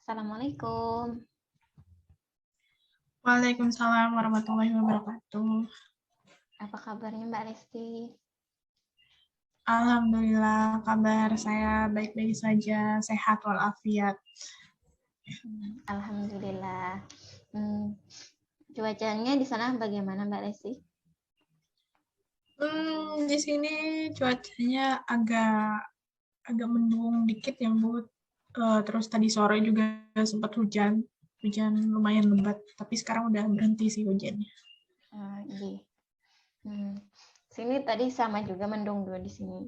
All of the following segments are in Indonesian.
Assalamualaikum. Waalaikumsalam warahmatullahi wabarakatuh. Apa kabarnya Mbak Lesti? Alhamdulillah, kabar saya baik-baik saja, sehat walafiat. Alhamdulillah. Cuacanya di sana bagaimana Mbak Lesti? Di sini cuacanya agak mendung dikit ya, Bu. Terus tadi sore juga sempat hujan lumayan lebat, tapi sekarang udah berhenti sih hujannya. Iya. Sini tadi sama juga mendung dua di sini.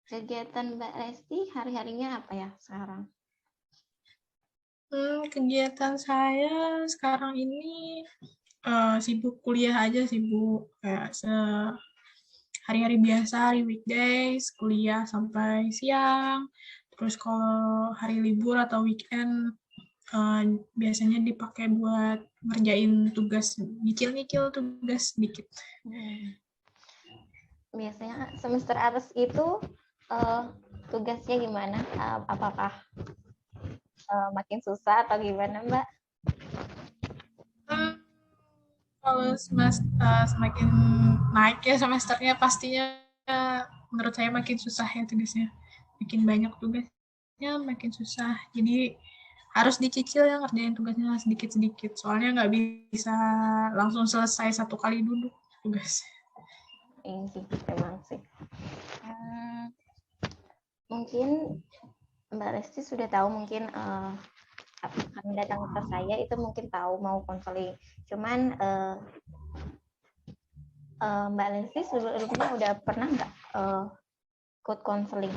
Kegiatan Mbak Lesti hari-harinya apa ya sekarang? Kegiatan saya sekarang ini sibuk kuliah aja, sibuk kayak hari-hari biasa, hari weekdays, kuliah sampai siang. Terus kalau hari libur atau weekend, biasanya dipakai buat ngerjain tugas, nyicil-nyicil tugas dikit. Biasanya semester atas itu tugasnya gimana? Apakah makin susah atau gimana Mbak? Kalau semakin naik ya semesternya, pastinya menurut saya makin susah ya tugasnya. Makin banyak tugasnya, makin susah. Jadi harus dicicil ya ngerjain tugasnya sedikit-sedikit. Soalnya nggak bisa langsung selesai satu kali duduk tugas. Ini sih, memang sih. Mungkin Mbak Lesti sudah tahu mungkin akan datang ke saya itu mungkin tahu mau konseling. Cuman Mbak Lesti sebelumnya udah pernah nggak ikut konseling?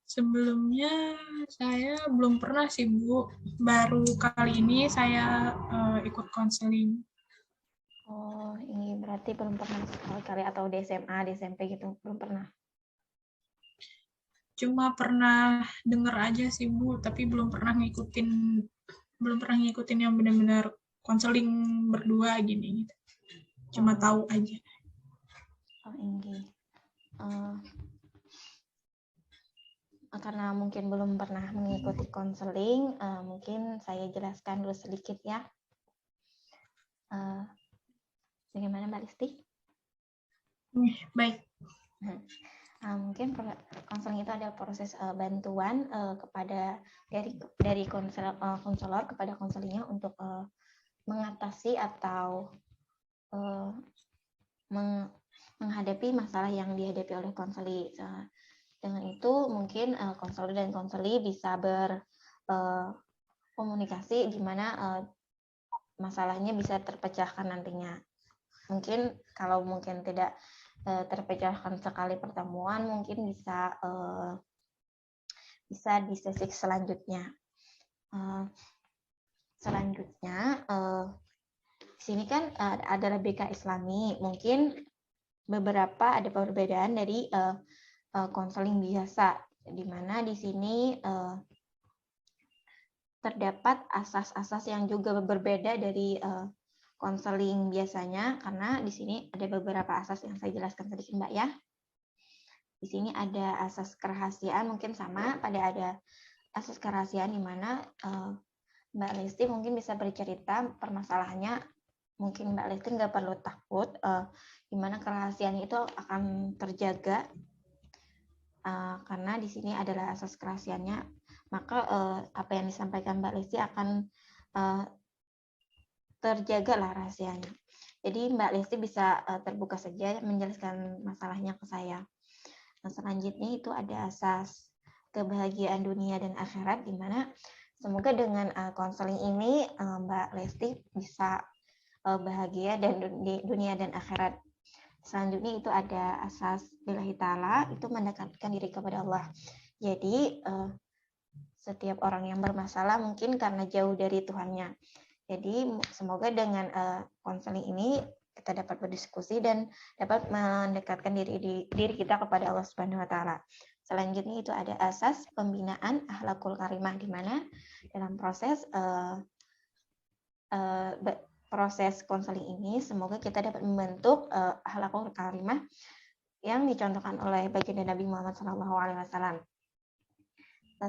Sebelumnya saya belum pernah sih, Bu. Baru kali ini saya ikut konseling. Oh, ini berarti belum pernah sekali atau di SMA, di SMP gitu belum pernah. Cuma pernah denger aja sih, Bu, tapi belum pernah ngikutin yang benar-benar konseling berdua gini. Cuma tahu aja. Oh, ini. Karena mungkin belum pernah mengikuti konseling, mungkin saya jelaskan dulu sedikit ya. Bagaimana Mbak Listi? Baik. Mungkin konseling itu ada proses bantuan kepada dari konselor kepada konselingnya untuk mengatasi atau menghadapi masalah yang dihadapi oleh konseli. Dengan itu mungkin konselor dan konseli bisa berkomunikasi di mana masalahnya bisa terpecahkan nantinya. Mungkin kalau mungkin tidak terpecahkan sekali pertemuan, mungkin bisa di sesi selanjutnya. Selanjutnya di sini kan adalah BK Islami. Mungkin beberapa ada perbedaan dari konseling biasa, di mana di sini terdapat asas-asas yang juga berbeda dari konseling biasanya, karena di sini ada beberapa asas yang saya jelaskan sedikit Mbak ya. Di sini ada asas kerahasiaan, mungkin sama pada ada asas kerahasiaan di mana Mbak Lesti mungkin bisa bercerita permasalahannya, mungkin Mbak Lesti nggak perlu takut, di mana kerahasiaan itu akan terjaga karena di sini adalah asas kerahasiaannya, maka apa yang disampaikan Mbak Lesti akan terjaga lah rahasianya. Jadi Mbak Lesti bisa terbuka saja menjelaskan masalahnya ke saya. Nah, selanjutnya itu ada asas kebahagiaan dunia dan akhirat, di mana semoga dengan konseling ini Mbak Lesti bisa bahagia dan di dunia dan akhirat. Selanjutnya itu ada asas lillahi ta'ala, itu mendekatkan diri kepada Allah. Jadi setiap orang yang bermasalah mungkin karena jauh dari Tuhannya. Jadi semoga dengan konseling ini kita dapat berdiskusi dan dapat mendekatkan diri kita kepada Allah Subhanahu wa taala. Selanjutnya itu ada asas pembinaan akhlakul karimah, di mana dalam proses konseling ini semoga kita dapat membentuk akhlakul karimah yang dicontohkan oleh baginda Nabi Muhammad SAW.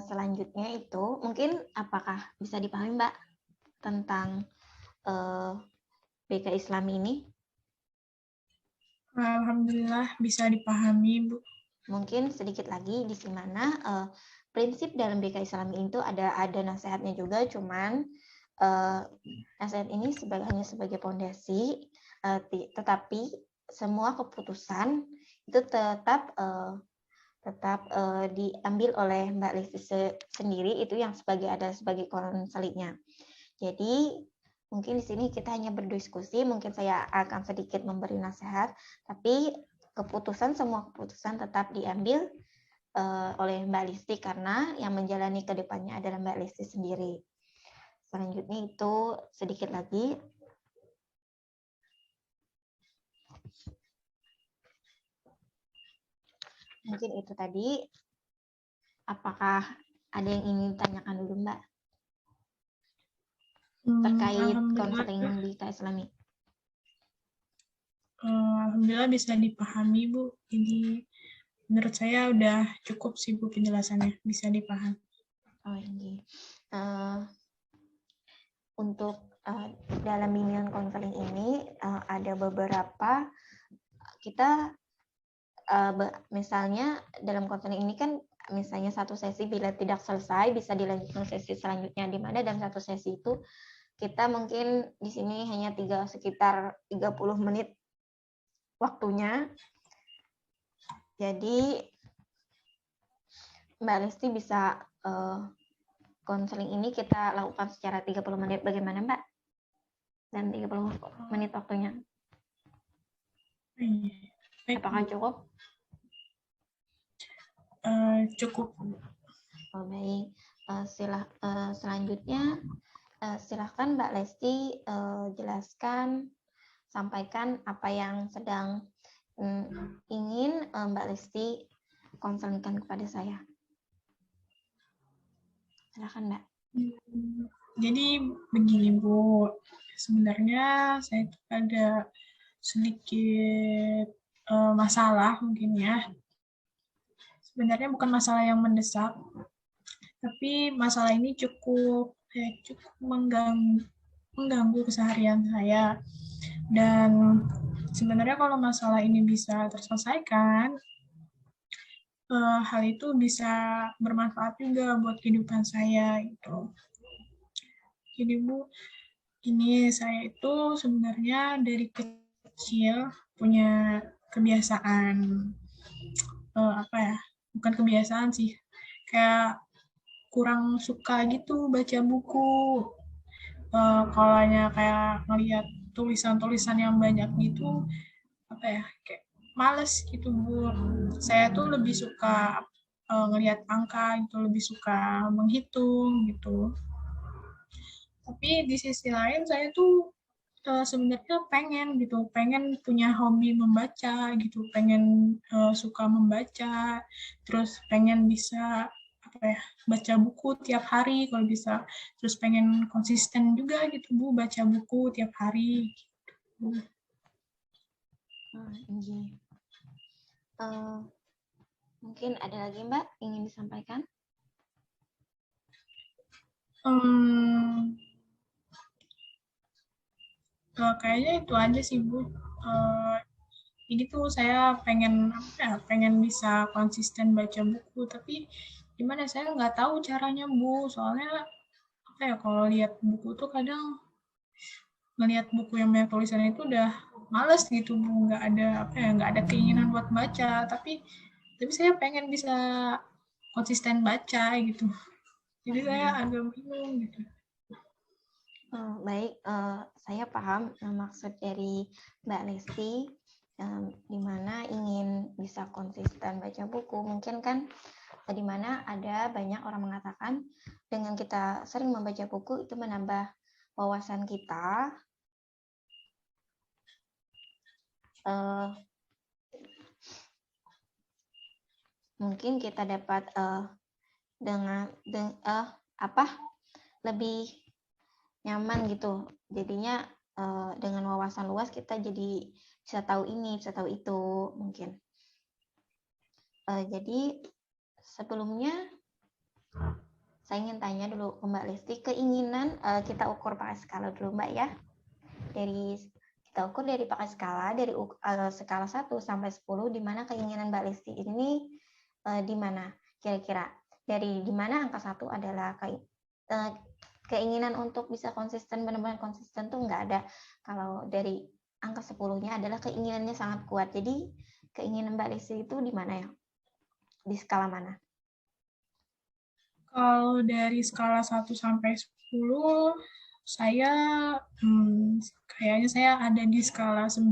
selanjutnya itu mungkin apakah bisa dipahami Mbak tentang BK Islami ini? Alhamdulillah bisa dipahami, Bu. Mungkin sedikit lagi di mana prinsip dalam BK Islami itu ada nasihatnya juga, cuman nasihat ini hanya sebagai pondasi, tetapi semua keputusan itu tetap diambil oleh Mbak Listi sendiri, itu yang sebagai konselingnya. Jadi mungkin di sini kita hanya berdiskusi, mungkin saya akan sedikit memberi nasihat, tapi semua keputusan tetap diambil oleh Mbak Listi karena yang menjalani ke depannya adalah Mbak Listi sendiri. Selanjutnya itu sedikit lagi. Mungkin itu tadi. Apakah ada yang ingin ditanyakan dulu Mbak? Terkait konseling BK Islami. Alhamdulillah bisa dipahami, Bu. Jadi menurut saya udah cukup sih, Bu, penjelasannya. Bisa dipahami. Oh, ini. Untuk dalam bimbingan konseling ini ada beberapa, kita misalnya dalam konseling ini kan misalnya satu sesi bila tidak selesai bisa dilanjutkan sesi selanjutnya, di mana dalam satu sesi itu kita mungkin di sini hanya sekitar 30 menit waktunya. Jadi Mbak Lesti bisa konseling ini kita lakukan secara 30 menit. Bagaimana Mbak? Dan 30 menit waktunya. Apakah cukup? Cukup. Oh, baik. Selanjutnya silahkan Mbak Lesti jelaskan, sampaikan apa yang sedang ingin Mbak Lesti konselingkan kepada saya. Silahkan Mbak. Jadi begini Bu, sebenarnya saya ada sedikit masalah mungkin ya. Sebenarnya bukan masalah yang mendesak, tapi masalah ini cukup mengganggu keseharian saya. Dan sebenarnya kalau masalah ini bisa terselesaikan, hal itu bisa bermanfaat juga buat kehidupan saya gitu. Jadi Bu, ini saya itu sebenarnya dari kecil punya kebiasaan bukan kebiasaan sih, kayak kurang suka gitu baca buku. Kalau kayak ngelihat tulisan-tulisan yang banyak gitu, kayak males gitu Bu. Saya tuh lebih suka ngelihat angka gitu, lebih suka menghitung gitu. Tapi di sisi lain saya tuh sebenarnya pengen punya hobi membaca gitu, pengen suka membaca, terus pengen bisa baca buku tiap hari kalau bisa, terus pengen konsisten juga gitu Bu, baca buku tiap hari gitu. Mungkin ada lagi Mbak ingin disampaikan? Kayaknya itu aja sih Bu. Jadi tuh saya pengen bisa konsisten baca buku, tapi gimana saya nggak tahu caranya Bu, soalnya kalau lihat buku tuh kadang ngelihat buku yang banyak tulisan itu udah males gitu Bu, nggak ada keinginan buat baca, tapi saya pengen bisa konsisten baca gitu, jadi saya agak bingung gitu. Baik, saya paham maksud dari Mbak Lesti, di mana ingin bisa konsisten baca buku. Mungkin kan di mana ada banyak orang mengatakan dengan kita sering membaca buku itu menambah wawasan kita. Mungkin kita dapat lebih nyaman gitu. Jadinya dengan wawasan luas kita jadi bisa tahu ini, bisa tahu itu mungkin. Jadi sebelumnya Saya ingin tanya dulu ke Mbak Lesti, keinginan kita ukur pakai skala dulu Mbak ya. Kita ukur dari pakai skala, dari skala 1 sampai 10, di mana keinginan Mbak Lesti ini di mana kira-kira? Dari di mana angka 1 adalah keinginan untuk bisa konsisten, benar-benar konsisten tuh nggak ada. Kalau dari angka 10-nya adalah keinginannya sangat kuat. Jadi keinginan Mbak Lesti itu di mana ya? Di skala mana? Kalau dari skala 1 sampai 10, saya kayaknya saya ada di skala 9.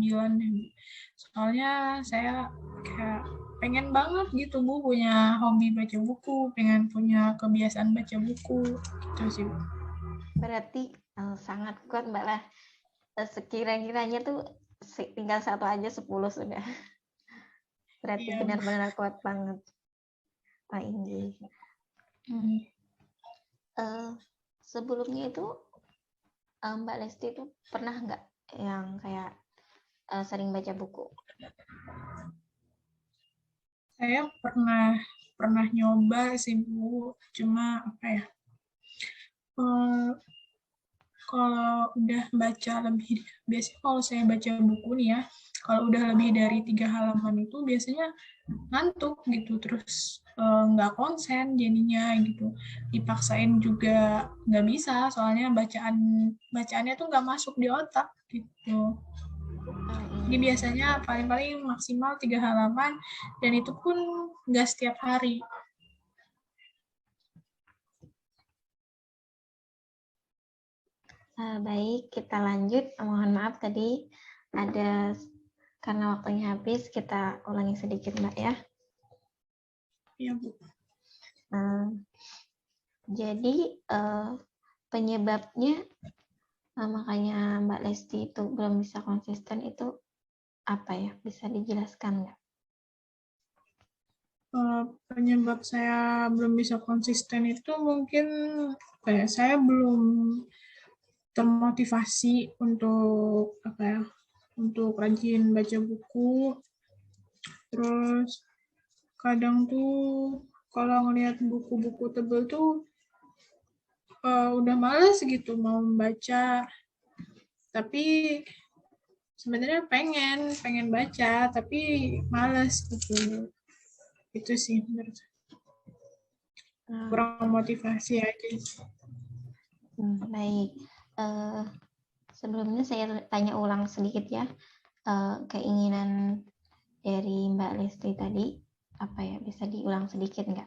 Soalnya saya kayak pengen banget gitu Bu punya hobi baca buku, pengen punya kebiasaan baca buku gitu sih. Berarti sangat kuat Mbak lah. Sekira-kiranya tuh tinggal 1 aja 10 sudah. Berarti Iya, benar-benar kuat banget Pak Inggi. Sebelumnya itu Mbak Lesti itu pernah nggak yang kayak sering baca buku? saya pernah nyoba sih Bu, cuma apa ya? Kalau udah baca lebih, biasanya kalau saya baca buku nih ya, kalau udah lebih dari 3 halaman itu biasanya ngantuk gitu, terus nggak konsen jadinya gitu, dipaksain juga nggak bisa, soalnya bacaannya tuh nggak masuk di otak gitu. Jadi biasanya paling-paling maksimal 3 halaman, dan itu pun nggak setiap hari. Baik, kita lanjut. Mohon maaf tadi ada karena waktunya habis, kita ulangi sedikit Mbak ya. Iya Bu. Jadi penyebabnya makanya Mbak Lesti itu belum bisa konsisten itu apa ya? Bisa dijelaskan nggak? Penyebab saya belum bisa konsisten itu mungkin kayak saya belum termotivasi untuk apa ya, untuk rajin baca buku. Terus kadang tuh kalau ngelihat buku-buku tebel tuh udah males gitu mau membaca, tapi sebenarnya pengen baca tapi males gitu. Itu sih menurut saya. Kurang motivasi aja. Baik. Sebelumnya saya tanya ulang sedikit ya. Keinginan dari Mbak Lesti tadi apa ya? Bisa diulang sedikit nggak?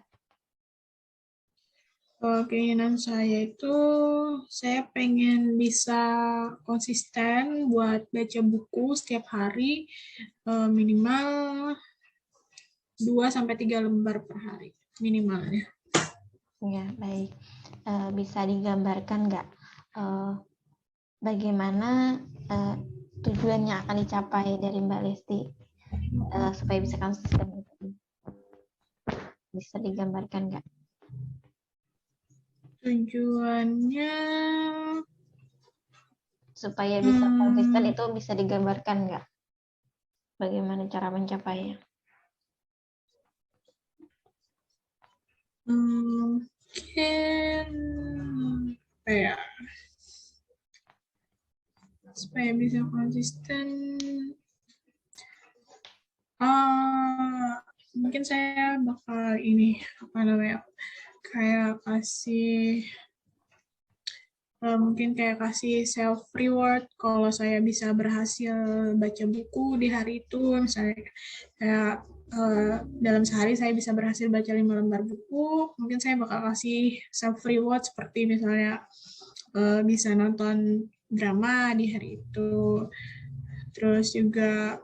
Keinginan saya itu saya pengen bisa konsisten buat baca buku setiap hari, minimal 2-3 lembar per hari minimalnya. Ya, baik. Bisa digambarkan nggak bagaimana tujuannya akan dicapai dari Mbak Lesti supaya bisa konsisten itu? Bisa digambarkan nggak? Tujuannya Supaya bisa konsisten itu bisa digambarkan nggak? Bagaimana cara mencapainya? mungkin apa ya, supaya bisa konsisten, mungkin saya bakal ini apa namanya, kayak mungkin kayak kasih self reward kalau saya bisa berhasil baca buku di hari itu, misalnya kayak dalam sehari saya bisa berhasil baca 5 lembar buku, mungkin saya bakal kasih self reward seperti misalnya bisa nonton drama di hari itu, terus juga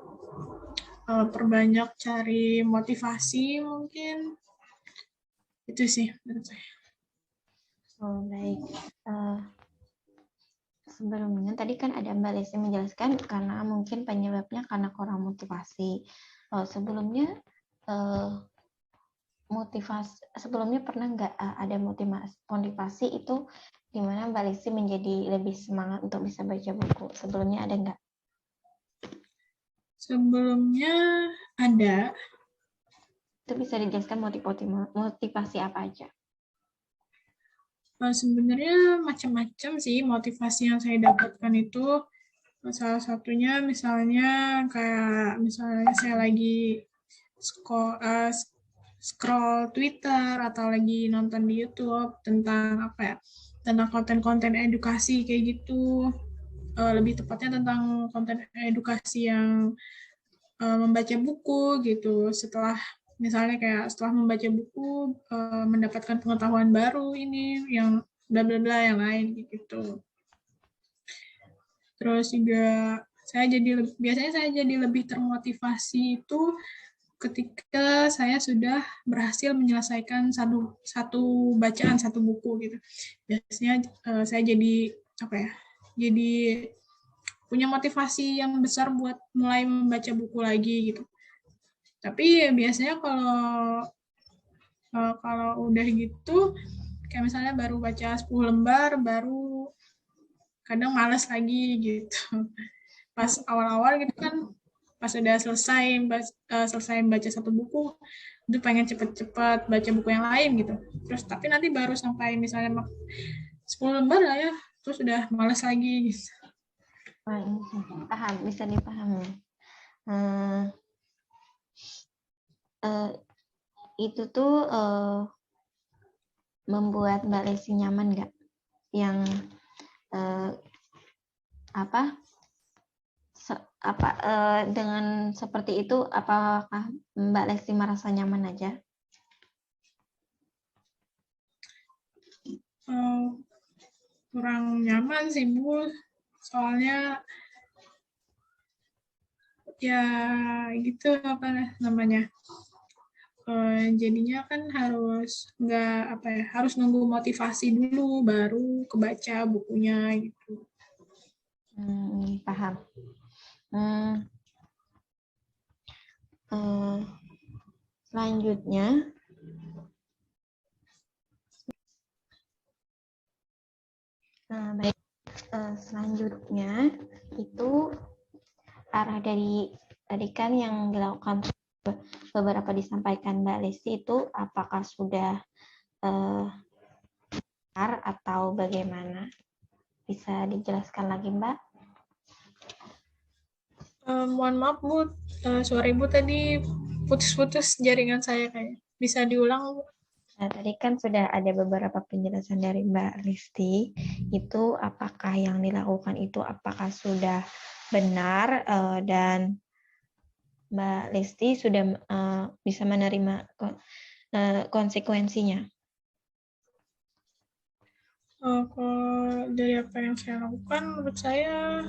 perbanyak cari motivasi, mungkin itu sih menurut saya. Oh, baik. Sebelumnya tadi kan ada Mbak Lesti menjelaskan karena mungkin penyebabnya karena kurang motivasi. Sebelumnya sebelumnya pernah nggak ada motivasi itu di mana Mbak Lesti menjadi lebih semangat untuk bisa baca buku? Sebelumnya ada nggak? Sebelumnya ada. Itu bisa dijelaskan motivasi apa aja? Sebenarnya macam-macam sih motivasi yang saya dapatkan itu. Salah satunya misalnya kayak misalnya saya lagi scroll Twitter atau lagi nonton di YouTube tentang apa ya, tentang konten-konten edukasi kayak gitu. Lebih tepatnya tentang konten edukasi yang membaca buku gitu. Misalnya kayak setelah membaca buku mendapatkan pengetahuan baru ini yang bla bla bla yang lain gitu. Terus juga biasanya saya jadi lebih termotivasi itu ketika saya sudah berhasil menyelesaikan satu bacaan satu buku gitu. Biasanya saya jadi apa ya? Jadi punya motivasi yang besar buat mulai membaca buku lagi gitu. Tapi biasanya kalau udah gitu kayak misalnya baru baca 10 lembar baru kadang malas lagi gitu. Pas awal-awal gitu kan pas udah selesai baca satu buku itu pengen cepet-cepet baca buku yang lain gitu. Terus tapi nanti baru sampai misalnya 10 lembar lah ya terus udah malas lagi gitu. Paham, bisa dipahami. Itu tuh membuat Mbak Lesti nyaman nggak? Yang dengan seperti itu, apakah Mbak Lesti merasa nyaman aja? Kurang nyaman sih Bu, soalnya ya gitu apa namanya. Jadinya kan harus nunggu motivasi dulu baru kebaca bukunya gitu. Paham. Selanjutnya selanjutnya itu arah dari tadi kan yang dilakukan beberapa disampaikan Mbak Lesti itu apakah sudah benar atau bagaimana? Bisa dijelaskan lagi Mbak? Mohon maaf Bu, suara Ibu tadi putus-putus jaringan saya kayak. Bisa diulang Bu? Nah, tadi kan sudah ada beberapa penjelasan dari Mbak Lesti. Itu apakah yang dilakukan itu apakah sudah benar dan Mbak Lesti sudah bisa menerima konsekuensinya. Kalau dari apa yang saya lakukan, menurut saya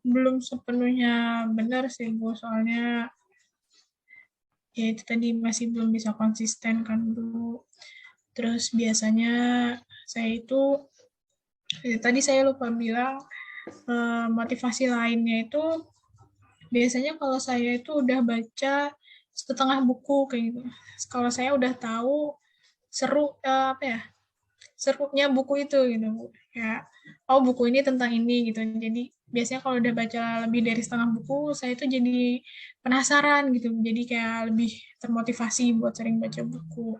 belum sepenuhnya benar sih Bu, soalnya ya itu tadi masih belum bisa konsisten kan Bu. Terus biasanya saya itu, tadi saya lupa bilang, motivasi lainnya itu biasanya kalau saya itu udah baca setengah buku kayak gitu. Kalau saya udah tahu serunya buku itu gitu. Kayak oh buku ini tentang ini gitu. Jadi biasanya kalau udah baca lebih dari setengah buku, saya itu jadi penasaran gitu. Jadi kayak lebih termotivasi buat sering baca buku.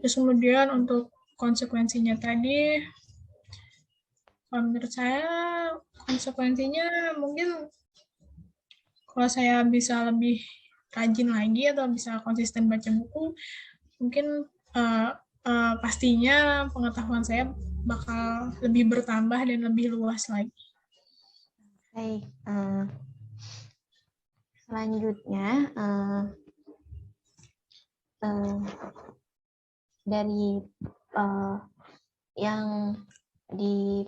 Terus kemudian untuk konsekuensinya tadi, menurut saya konsekuensinya mungkin kalau saya bisa lebih rajin lagi atau bisa konsisten baca buku, mungkin pastinya pengetahuan saya bakal lebih bertambah dan lebih luas lagi. Baik, selanjutnya dari yang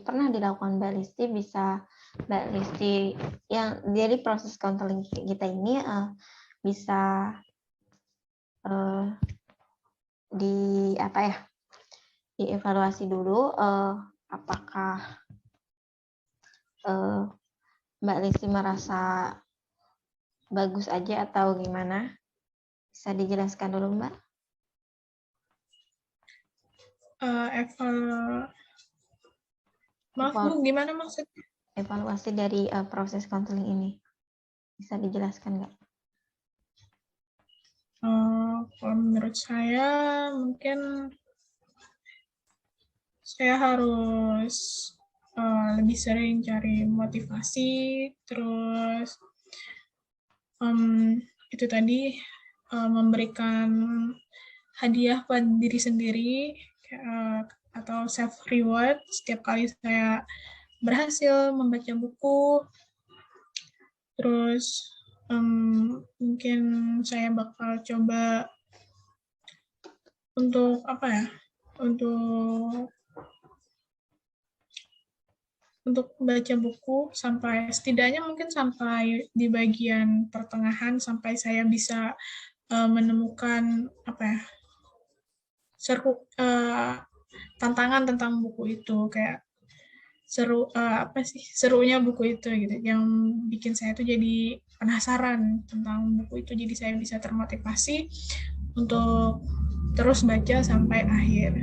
pernah dilakukan Mbak Lesti bisa Mbak Lesti yang dari proses counseling kita ini bisa dievaluasi dulu apakah Mbak Lesti merasa bagus aja atau gimana? Bisa dijelaskan dulu Mbak? Maaf Bu, gimana maksudnya? Evaluasi dari proses counseling ini. Bisa dijelaskan nggak? Kalau menurut saya mungkin saya harus lebih sering cari motivasi, terus itu tadi memberikan hadiah pada diri sendiri atau self reward setiap kali saya berhasil membaca buku. Terus mungkin saya bakal coba untuk apa ya? Untuk baca buku sampai setidaknya mungkin sampai di bagian pertengahan sampai saya bisa menemukan apa ya? Seru tantangan tentang buku itu, kayak apa sih serunya buku itu gitu yang bikin saya tuh jadi penasaran tentang buku itu, jadi saya bisa termotivasi untuk terus baca sampai akhir.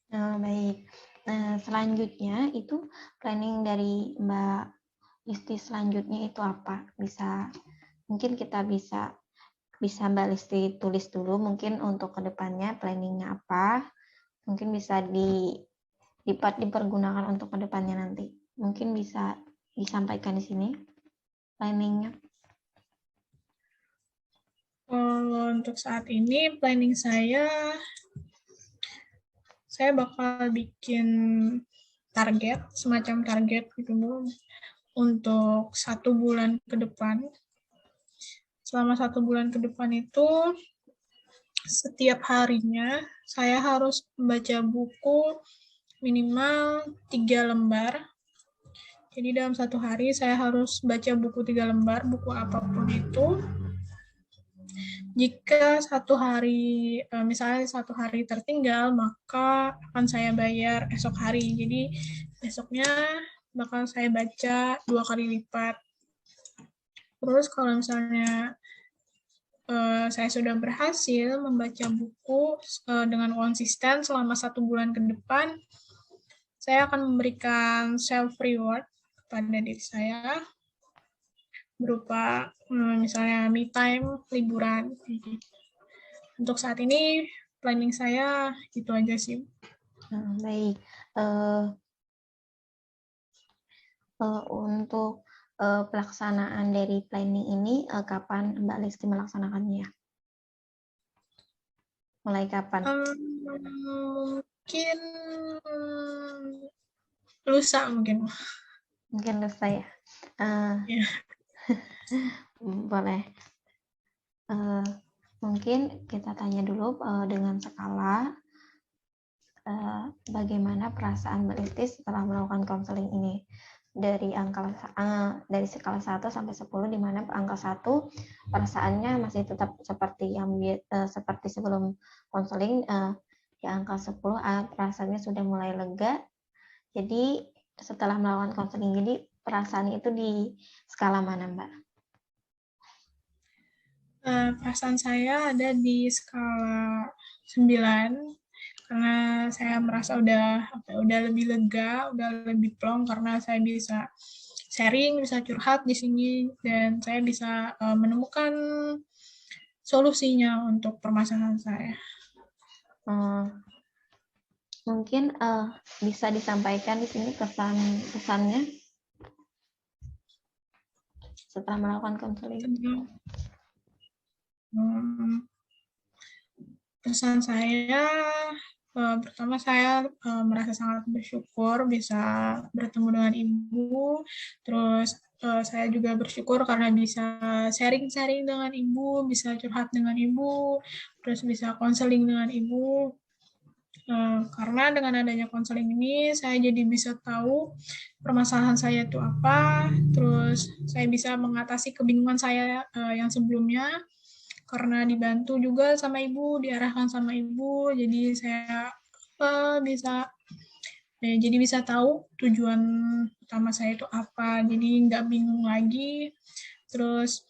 Baik. Nah, selanjutnya itu planning dari Mbak Listi selanjutnya itu apa? Mungkin kita bisa Mbak Listi tulis dulu mungkin untuk kedepannya planningnya apa. Mungkin bisa dipergunakan untuk kedepannya nanti. Mungkin bisa disampaikan di sini planningnya. Untuk saat ini planning saya bakal bikin target, semacam target gitu untuk 1 bulan ke depan. Selama 1 bulan ke depan itu setiap harinya saya harus membaca buku minimal 3 lembar. Jadi dalam 1 hari saya harus baca buku 3 lembar, buku apapun itu. Jika 1 hari, misalnya 1 hari tertinggal, maka akan saya bayar esok hari. Jadi besoknya bakal saya baca 2 kali lipat. Terus kalau misalnya saya sudah berhasil membaca buku dengan konsisten selama 1 bulan ke depan, saya akan memberikan self reward kepada diri saya berupa misalnya me time, liburan. Untuk saat ini planning saya itu aja sih. Baik. Untuk pelaksanaan dari planning ini kapan Mbak Listi melaksanakannya? Mulai kapan? Mungkin lusa mungkin. Mungkin lusa ya. Yeah. Boleh. Mungkin kita tanya dulu dengan skala bagaimana perasaan Mbak Listi setelah melakukan konseling ini. Dari skala 1 sampai 10, di mana angka 1 perasaannya masih tetap seperti seperti sebelum konseling, di angka 10 perasaannya sudah mulai lega. Jadi setelah melakukan konseling ini perasaan itu di skala mana, Mbak? Perasaan saya ada di skala 9 karena saya merasa udah lebih lega, udah lebih plong karena saya bisa sharing, bisa curhat di sini, dan saya bisa menemukan solusinya untuk permasalahan saya. Mungkin bisa disampaikan di sini pesannya setelah melakukan konseling. Pesan saya, pertama saya merasa sangat bersyukur bisa bertemu dengan Ibu. Terus saya juga bersyukur karena bisa sharing-sharing dengan Ibu, bisa curhat dengan Ibu, terus bisa konseling dengan Ibu. Karena dengan adanya konseling ini, saya jadi bisa tahu permasalahan saya itu apa, terus saya bisa mengatasi kebingungan saya yang sebelumnya, karena dibantu juga sama Ibu, diarahkan sama Ibu, jadi saya bisa tahu tujuan utama saya itu apa, jadi nggak bingung lagi. Terus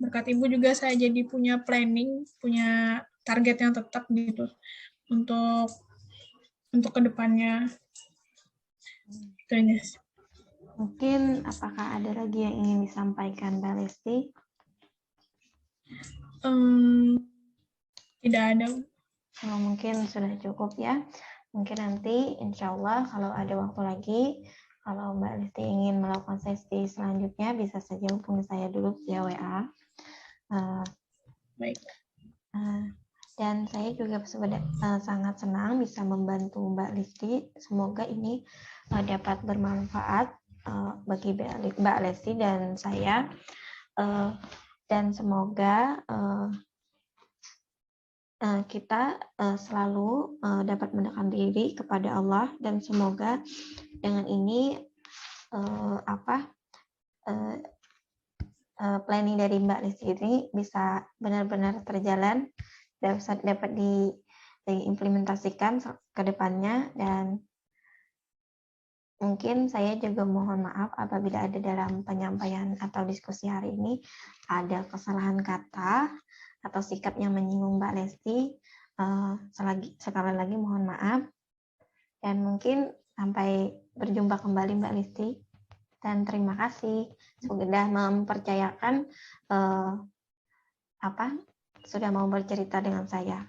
berkat Ibu juga saya jadi punya planning, punya target yang tetap gitu untuk kedepannya. Itu aja. Mungkin apakah ada lagi yang ingin disampaikan Mbak Listi? Tidak ada. Mungkin sudah cukup ya. Mungkin nanti insya Allah kalau ada waktu lagi, kalau Mbak Lesti ingin melakukan sesi selanjutnya, bisa saja hubungi saya dulu via WA. Baik. Dan saya juga sangat senang bisa membantu Mbak Lesti. Semoga ini dapat bermanfaat bagi Mbak Lesti dan saya. Dan semoga kita selalu dapat mendekatkan diri kepada Allah, dan semoga dengan ini planning dari Mbak Lesti ini bisa benar-benar terjalan dan dapat diimplementasikan ke depannya. Dan mungkin saya juga mohon maaf apabila ada dalam penyampaian atau diskusi hari ini ada kesalahan kata atau sikap yang menyinggung Mbak Lesti. Sekali lagi mohon maaf, dan mungkin sampai berjumpa kembali Mbak Lesti, dan terima kasih sudah mempercayakan sudah mau bercerita dengan saya.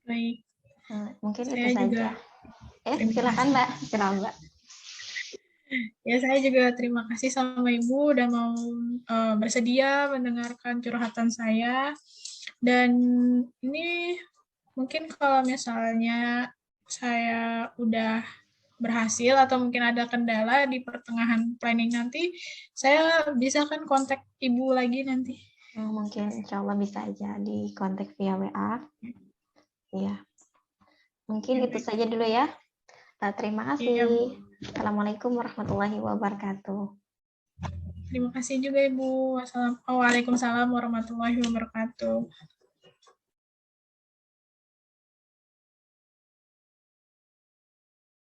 Baik. Mungkin saya itu saja. Silakan Mbak. Silakan Mbak. Ya, saya juga terima kasih sama Ibu udah mau bersedia mendengarkan curhatan saya. Dan ini mungkin kalau misalnya saya udah berhasil atau mungkin ada kendala di pertengahan planning nanti, saya bisa kan kontak Ibu lagi nanti. Mungkin insya Allah bisa aja di kontak via WA. Ya. Mungkin itu saja dulu ya. Terima kasih. Iya. Assalamualaikum warahmatullahi wabarakatuh. Terima kasih juga Ibu. Waalaikumsalam warahmatullahi wabarakatuh.